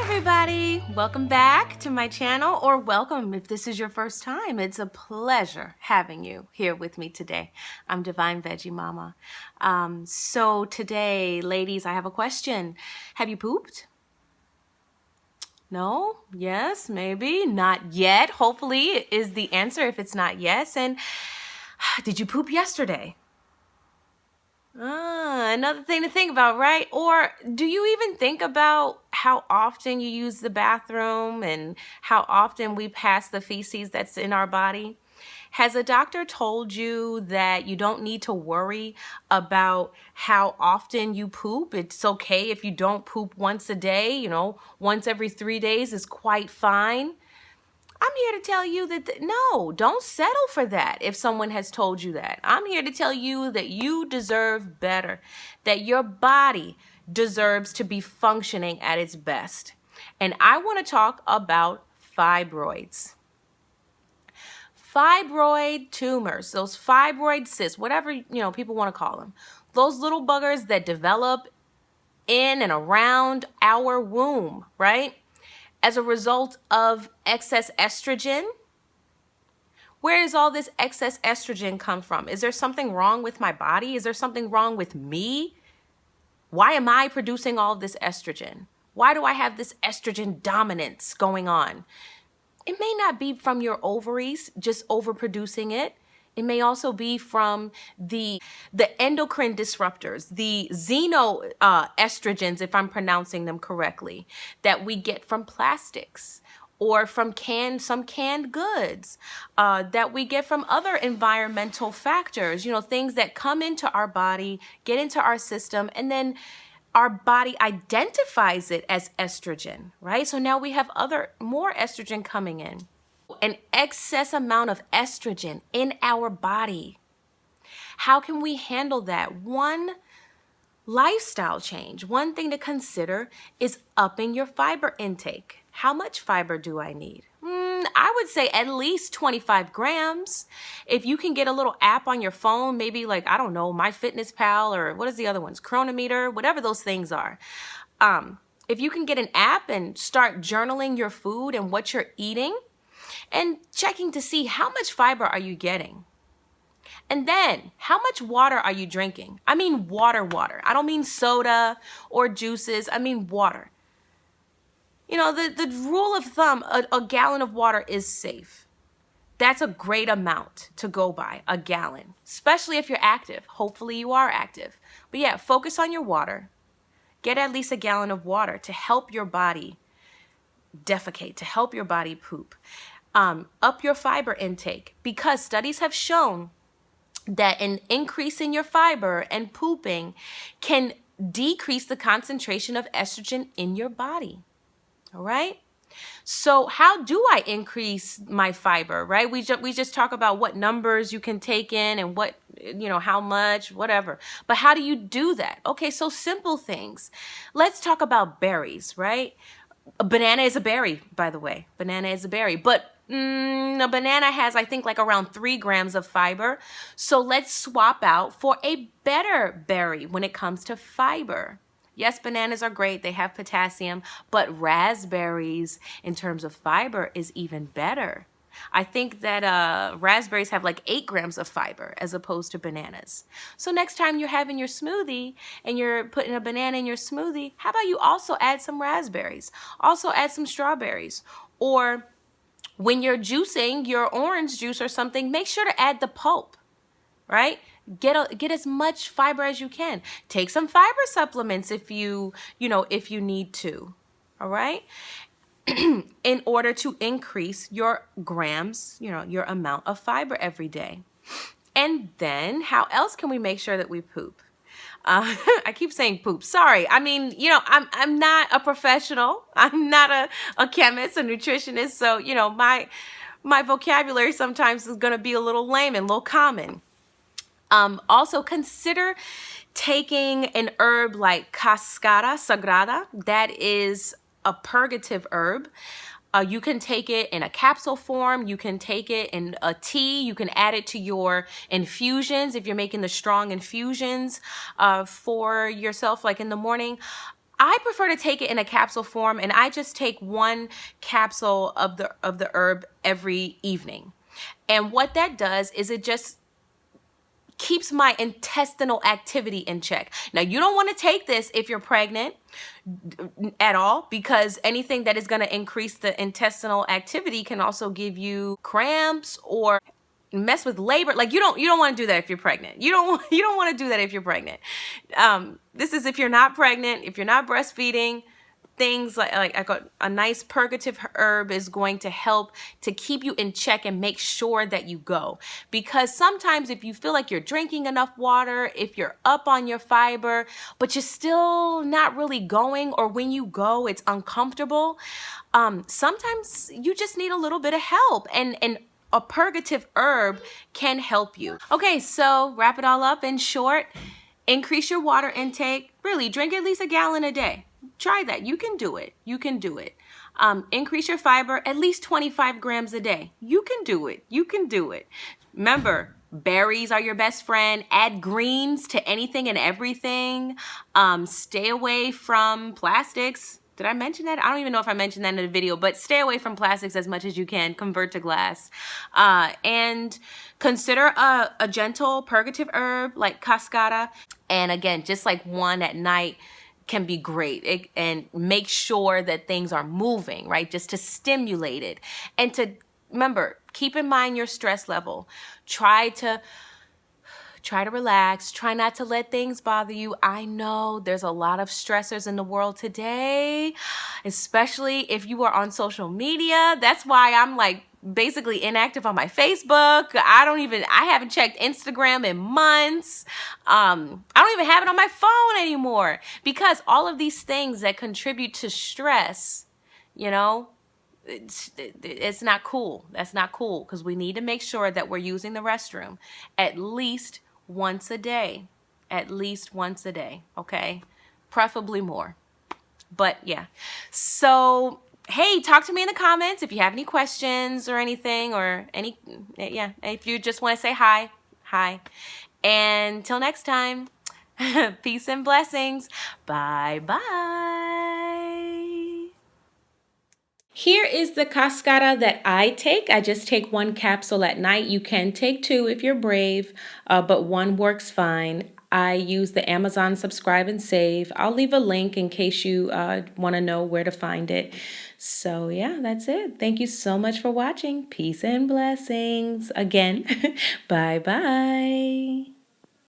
everybody, welcome back to my channel, or welcome if this is your first time. It's a pleasure having you here with me today. I'm Divine Veggie Mama. So today, ladies, I have a question. Have you pooped? No? Yes? Maybe? Not yet? Hopefully is the answer if it's not yes. And did you poop yesterday? Another thing to think about, right? Or do you even think about how often you use the bathroom and how often we pass the feces that's in our body? Has a doctor told you that you don't need to worry about how often you poop? It's okay if you don't poop once a day, once every 3 days is quite fine. I'm here to tell you that no, don't settle for that if someone has told you that. I'm here to tell you that you deserve better, that your body deserves to be functioning at its best. And I want to talk about fibroids. Fibroid tumors, those fibroid cysts, whatever people want to call them, those little buggers that develop in and around our womb, right? As a result of excess estrogen. Where does all this excess estrogen come from? Is there something wrong with my body? Is there something wrong with me? Why am I producing all of this estrogen? Why do I have this estrogen dominance going on? It may not be from your ovaries just overproducing it. It may also be from the endocrine disruptors, the xenoestrogens, if I'm pronouncing them correctly, that we get from plastics or from some canned goods, that we get from other environmental factors, things that come into our body, get into our system, and then our body identifies it as estrogen, right? So now we have more estrogen coming in. An excess amount of estrogen in our body. How can we handle that? One lifestyle change, one thing to consider is upping your fiber intake. How much fiber do I need? I would say at least 25 grams. If you can get a little app on your phone, maybe like, I don't know, MyFitnessPal or what is the other ones? Chronometer, whatever those things are. If you can get an app and start journaling your food and what you're eating, and checking to see how much fiber are you getting. And then, how much water are you drinking? I mean water. I don't mean soda or juices. I mean water. The rule of thumb, a gallon of water is safe. That's a great amount to go by, a gallon, especially if you're active. Hopefully you are active. But yeah, focus on your water. Get at least a gallon of water to help your body defecate, to help your body poop. Up your fiber intake, because studies have shown that an increase in your fiber and pooping can decrease the concentration of estrogen in your body. All right. So how do I increase my fiber, right? We just talk about what numbers you can take in and what, how much, whatever. But how do you do that? Okay, so simple things. Let's talk about berries, right? A banana is a berry, by the way. Banana is a berry. But a banana has, I think, like around 3 grams of fiber. So let's swap out for a better berry when it comes to fiber. Yes, bananas are great. They have potassium, but raspberries in terms of fiber is even better. I think that raspberries have like 8 grams of fiber as opposed to bananas. So next time you're having your smoothie and you're putting a banana in your smoothie, how about you also add some raspberries? Also add some strawberries. Or when you're juicing your orange juice or something, make sure to add the pulp, right? Get as much fiber as you can. Take some fiber supplements if you need to, all right? In order to increase your grams, your amount of fiber every day. And then how else can we make sure that we poop? I keep saying poop. Sorry. I mean, I'm not a professional. I'm not a chemist, a nutritionist. So, my vocabulary sometimes is going to be a little lame and a little common. Also consider taking an herb like cascara sagrada. That is a purgative herb. You can take it in a capsule form. You can take it in a tea. You can add it to your infusions if you're making the strong infusions for yourself, like in the morning. I prefer to take it in a capsule form, and I just take one capsule of the herb every evening. And what that does is it just keeps my intestinal activity in check. Now, you don't want to take this if you're pregnant at all, because anything that is going to increase the intestinal activity can also give you cramps or mess with labor. Like, you don't want to do that if you're pregnant. You don't want to do that if you're pregnant. This is if you're not pregnant, if you're not breastfeeding. Things like a nice purgative herb is going to help to keep you in check and make sure that you go. Because sometimes if you feel like you're drinking enough water, if you're up on your fiber, but you're still not really going, or when you go, it's uncomfortable, sometimes you just need a little bit of help. And a purgative herb can help you. Okay, so wrap it all up in short. Increase your water intake. Really, drink at least a gallon a day. Try that. You can do it. You can do it. Increase your fiber at least 25 grams a day. You can do it. You can do it. Remember, berries are your best friend. Add greens to anything and everything. Stay away from plastics. Did I mention that? I don't even know if I mentioned that in the video, but stay away from plastics as much as you can. Convert to glass. And consider a gentle purgative herb like cascara. And again, just like one at night can be great. And make sure that things are moving, right? Just to stimulate it. And to remember, keep in mind your stress level. Try to relax. Try not to let things bother you. I know there's a lot of stressors in the world today, especially if you are on social media. That's why I'm like basically inactive on my Facebook. I haven't checked Instagram in months. I don't even have it on my phone anymore, because all of these things that contribute to stress, it's not cool. That's not cool, because we need to make sure that we're using the restroom at least once a day. At least once a day, okay? Preferably more. But yeah. So, hey, talk to me in the comments if you have any questions or anything, or if you just want to say hi. And till next time, peace and blessings. Bye-bye. Here is the cascara that I take. I just take one capsule at night. You can take two if you're brave, but one works fine. I use the Amazon Subscribe and Save. I'll leave a link in case you want to know where to find it. So yeah, that's it. Thank you so much for watching. Peace and blessings. Again, bye-bye.